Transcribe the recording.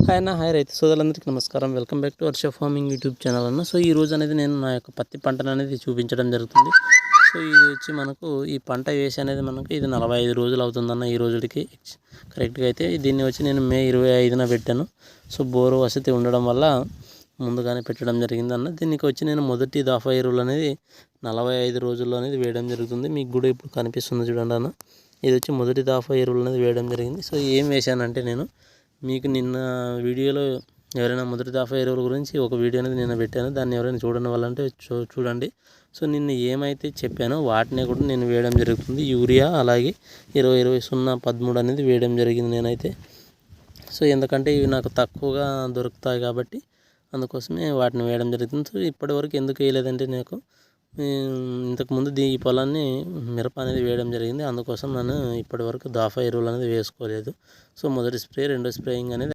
Hi అన్న, hi రైతు సోదరులందరికీ నమస్కారం. Welcome back to Varsha farming YouTube channel అన్న. సో ఈ రోజు అనేది నేను నా యొక్క పత్తి పంటను అనేది చూపించడం జరుగుతుంది. సో ఇది వచ్చి మనకు ఈ పంట వేసి అనేది మనకు ఇది 45 రోజులు అవుతుందన్న ఈ రోజుకి కరెక్ట్గా. అయితే దీన్ని వచ్చి నేను మే 25న పెట్టాను. సో బోరు వసతి ఉండడం వల్ల ముందుగానే పెట్టడం జరిగిందన్న. దీనికి వచ్చి నేను మొదటి దఫా ఎరువులు అనేది 45 రోజుల్లో అనేది వేయడం జరుగుతుంది. మీకు కూడా ఇప్పుడు కనిపిస్తుంది చూడండి అన్న. ఇది వచ్చి మొదటి దఫా ఎరువులు అనేది వేయడం జరిగింది. సో ఏం వేశానంటే నేను మీకు నిన్న వీడియోలో ఎవరైనా మొదటి దఫా ఎరువుల గురించి ఒక వీడియో అనేది నిన్న పెట్టాను. దాన్ని ఎవరైనా చూడని వాళ్ళంటే చూడండి. సో నిన్న ఏమైతే చెప్పానో వాటినే కూడా నేను వేయడం జరుగుతుంది. యూరియా అలాగే 20-20-0-13 అనేది వేయడం జరిగింది నేనైతే. సో ఎందుకంటే ఇవి నాకు తక్కువగా దొరుకుతాయి కాబట్టి అందుకోసమే వాటిని వేయడం జరుగుతుంది. సో ఇప్పటివరకు ఎందుకు వేయలేదంటే నాకు ఇంతకుముందు ఈ పొలాన్ని మిరప అనేది వేయడం జరిగింది. అందుకోసం నేను ఇప్పటివరకు దఫా ఎరువులు అనేది వేసుకోలేదు. సో మొదటి స్ప్రే రెండో స్ప్రేయింగ్ అనేది